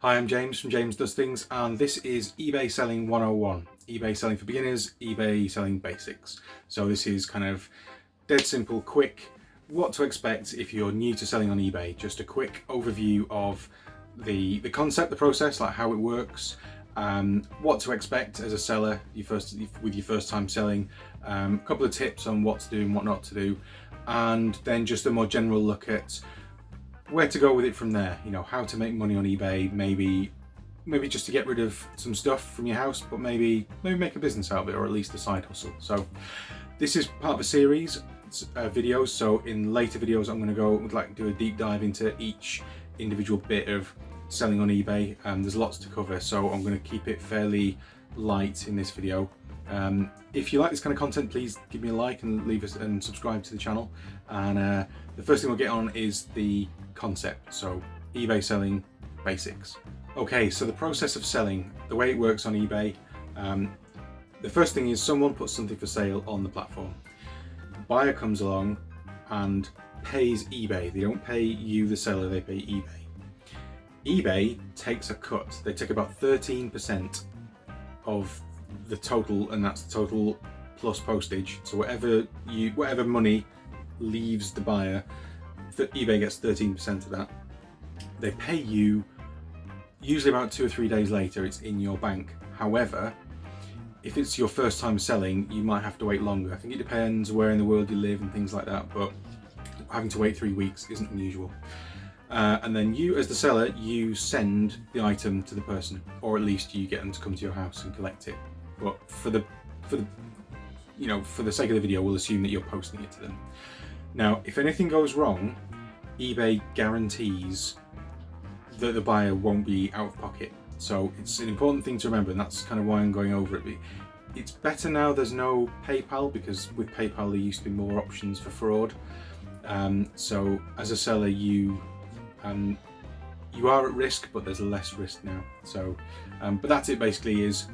Hi, I'm James from James Does Things, and this is eBay Selling 101. eBay Selling for Beginners, eBay Selling Basics. So this is kind of dead simple, quick, what to expect if you're new to selling on eBay. Just a quick overview of the concept, the process, like how it works, what to expect as a seller with your first time selling, a couple of tips on what to do and what not to do, and then just a more general look at where to go with it from there. You know, how to make money on eBay, maybe just to get rid of some stuff from your house, but maybe make a business out of it, or at least a side hustle. So this is part of a series videos. So in later videos, I'm going to do a deep dive into each individual bit of selling on eBay. There's lots to cover, so I'm going to keep it fairly light in this video. If you like this kind of content, please give me a like and leave us and subscribe to the channel. And the first thing we'll get on is the concept. So eBay selling basics. Okay, so the process of selling, the way it works on eBay, the first thing is someone puts something for sale on the platform. The buyer comes along and pays eBay. They don't pay you, the seller, they pay eBay. eBay takes a cut. They take about 13% of the total, and that's the total plus postage. So whatever money leaves the buyer, eBay gets 13% of that. They pay you usually about 2 or 3 days later. It's in your bank. However, if it's your first time selling, you might have to wait longer. I think it depends where in the world you live and things like that, but having to wait 3 weeks isn't unusual. And then you, as the seller, you send the item to the person, or at least you get them to come to your house and collect it. But for the sake of the video, we'll assume that you're posting it to them. Now, if anything goes wrong, eBay guarantees that the buyer won't be out of pocket. So it's an important thing to remember, and that's kind of why I'm going over it. It's better now there's no PayPal, because with PayPal there used to be more options for fraud. So as a seller, you are at risk, but there's less risk now. So, but that's it basically, is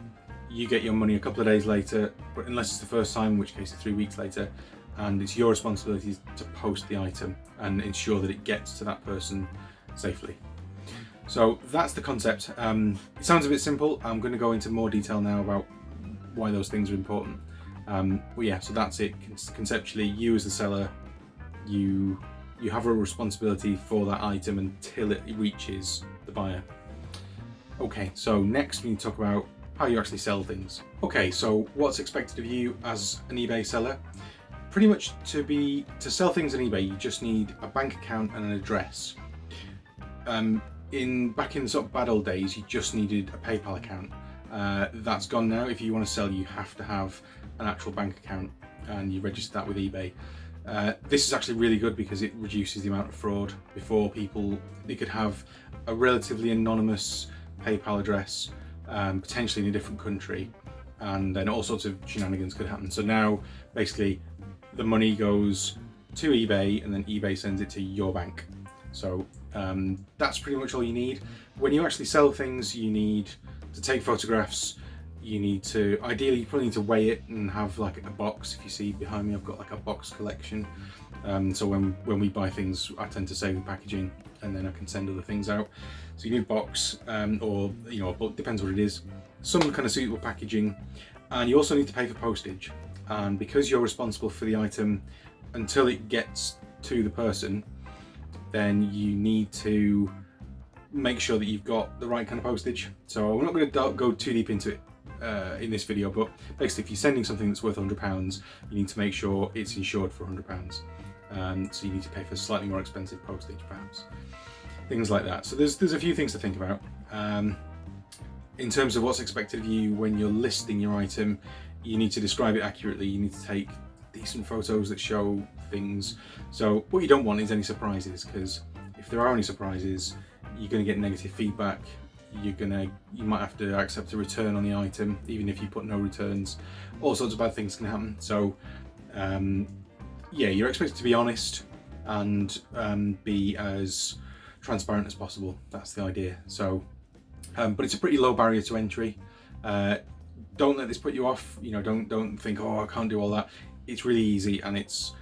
you get your money a couple of days later, but unless it's the first time, in which case it's 3 weeks later, and it's your responsibility to post the item and ensure that it gets to that person safely. So that's the concept. It sounds a bit simple. I'm going to go into more detail now about why those things are important. But yeah, so that's it. Conceptually, you as the seller, you have a responsibility for that item until it reaches the buyer. Okay, so next we need to talk about how you actually sell things. Okay, so what's expected of you as an eBay seller? Pretty much to sell things on eBay, you just need a bank account and an address. Back in sort of bad old days, you just needed a PayPal account. That's gone now. If you want to sell, you have to have an actual bank account, and you register that with eBay. This is actually really good because it reduces the amount of fraud. Before, they could have a relatively anonymous PayPal address, potentially in a different country, and then all sorts of shenanigans could happen. So now, basically, the money goes to eBay, and then eBay sends it to your bank. So that's pretty much all you need. When you actually sell things, you need to take photographs. You need to, ideally, you probably need to weigh it and have like a box. If you see behind me, I've got like a box collection. So when we buy things, I tend to save the packaging, and then I can send other things out. So you need a box, or a book, depends what it is. Some kind of suitable packaging, and you also need to pay for postage. And because you're responsible for the item until it gets to the person, then you need to make sure that you've got the right kind of postage. So we're not going to go too deep into it in this video, but basically, if you're sending something that's worth £100, you need to make sure it's insured for £100. So you need to pay for slightly more expensive postage, perhaps. Things like that. So there's a few things to think about. In terms of what's expected of you when you're listing your item, you need to describe it accurately. You need to take decent photos that show things. So what you don't want is any surprises, because if there are any surprises, you're going to get negative feedback. You might have to accept a return on the item, even if you put no returns. All sorts of bad things can happen. So yeah, you're expected to be honest and be as transparent as possible. That's the idea. So but it's a pretty low barrier to entry. Don't let this put you off. Don't think, oh, I can't do all that. It's really easy, and it's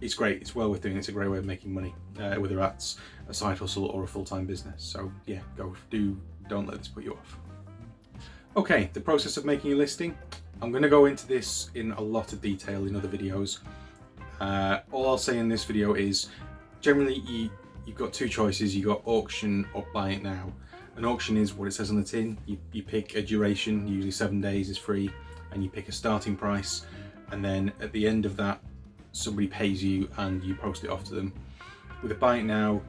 it's great, it's well worth doing. It's a great way of making money, whether that's a side hustle or a full-time business. So yeah, don't let this put you off. Okay, the process of making a listing. I'm going to go into this in a lot of detail in other videos. All I'll say in this video is generally you've got two choices. You've got auction or buy it now. An auction is what it says on the tin. You pick a duration, usually 7 days is free, and you pick a starting price, and then at the end of that somebody pays you and you post it off to them. With a buy it now,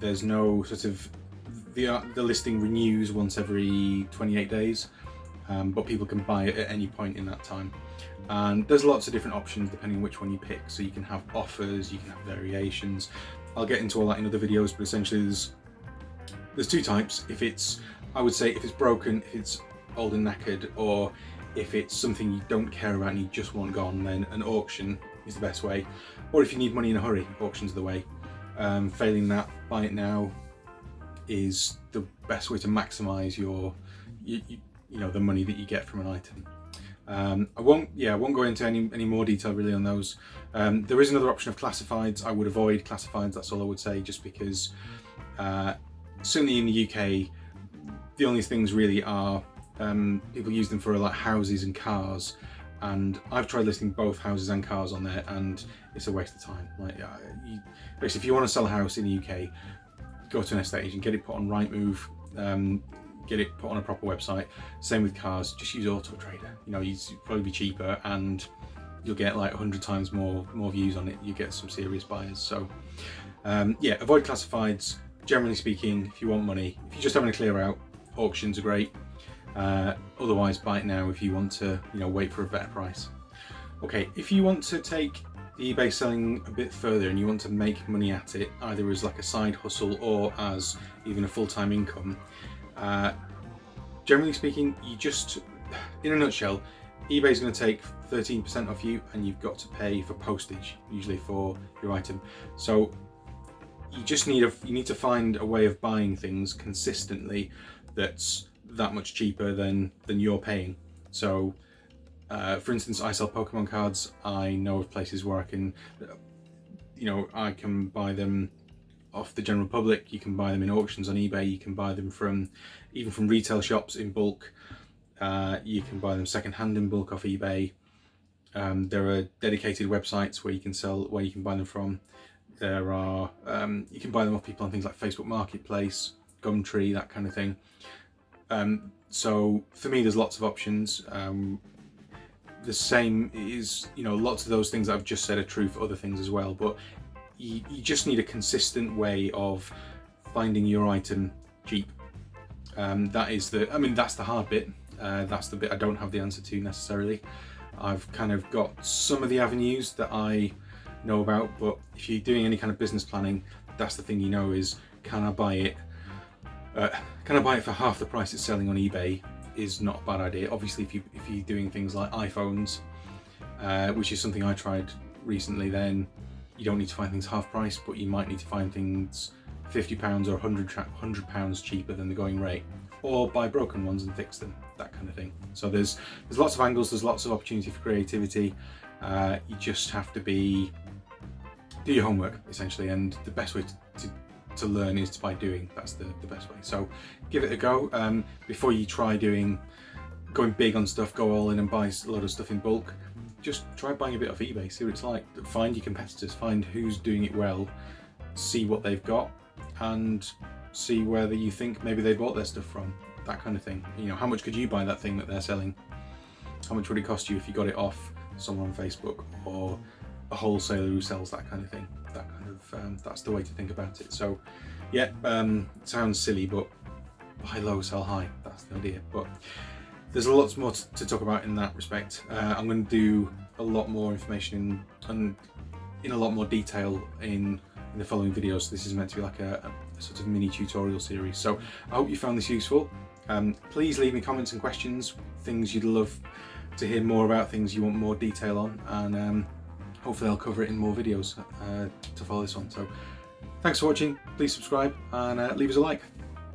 there's no sort of, the listing renews once every 28 days, but people can buy it at any point in that time. And there's lots of different options depending on which one you pick. So you can have offers, you can have variations. I'll get into all that in other videos, but essentially there's two types. I would say if it's broken, if it's old and knackered, or if it's something you don't care about and you just want gone, then an auction is the best way. Or if you need money in a hurry, auctions are the way. Failing that, buy it now is the best way to maximize the money that you get from an item. I won't go into any more detail really on those. There is another option of classifieds. I would avoid classifieds, that's all I would say, just because certainly in the UK the only things really are people use them for like houses and cars, and I've tried listing both houses and cars on there and it's a waste of time. Like basically if you want to sell a house in the UK, go to an estate agent, get it put on Rightmove, get it put on a proper website. Same with cars, just use Auto Trader. You'd probably be cheaper and you'll get like 100 times more views on it. You get some serious buyers. So yeah, avoid classifieds. Generally speaking, if you want money, if you're just having a clear out, auctions are great. Otherwise, buy it now if you want to wait for a better price. Okay, if you want to take the eBay selling a bit further and you want to make money at it, either as like a side hustle or as even a full-time income, generally speaking, in a nutshell, eBay is going to take 13% off you, and you've got to pay for postage usually for your item. So you need to find a way of buying things consistently that's that much cheaper than you're paying. So for instance, I sell Pokemon cards. I know of places where I can buy them off the general public. You can buy them in auctions on eBay. You can buy them even from retail shops in bulk. You can buy them second-hand in bulk off eBay. There are dedicated websites where you can buy them from. There are you can buy them off people on things like Facebook Marketplace, Gumtree, that kind of thing. So for me, there's lots of options. The same is, lots of those things that I've just said are true for other things as well, but you just need a consistent way of finding your item cheap. That's the hard bit. That's the bit I don't have the answer to necessarily. I've kind of got some of the avenues that I know about, but if you're doing any kind of business planning, that's the thing is, can I buy it for half the price it's selling on eBay is not a bad idea. Obviously, if you're doing things like iPhones, which is something I tried recently, then you don't need to find things half price, but you might need to find things £50 or £100 cheaper than the going rate, or buy broken ones and fix them, that kind of thing. So there's lots of angles, there's lots of opportunity for creativity. You just have to do your homework essentially, and the best way to learn is by doing. That's the best way. So give it a go. Before you try going big on stuff, go all in and buy a lot of stuff in bulk. Just try buying a bit off eBay, see what it's like. Find your competitors, find who's doing it well, see what they've got, and see whether you think maybe they bought their stuff from, that kind of thing. How much could you buy that thing that they're selling? How much would it cost you if you got it off someone on Facebook or a wholesaler who sells that kind of thing? That's the way to think about it. So yeah, it sounds silly, but buy low, sell high. That's the idea. But there's lots more to talk about in that respect. I'm going to do a lot more information and in a lot more detail in the following videos. This is meant to be like a sort of mini tutorial series. So I hope you found this useful. Please leave me comments and questions, things you'd love to hear more about, things you want more detail on, and hopefully I'll cover it in more videos to follow this one. So thanks for watching, please subscribe and leave us a like.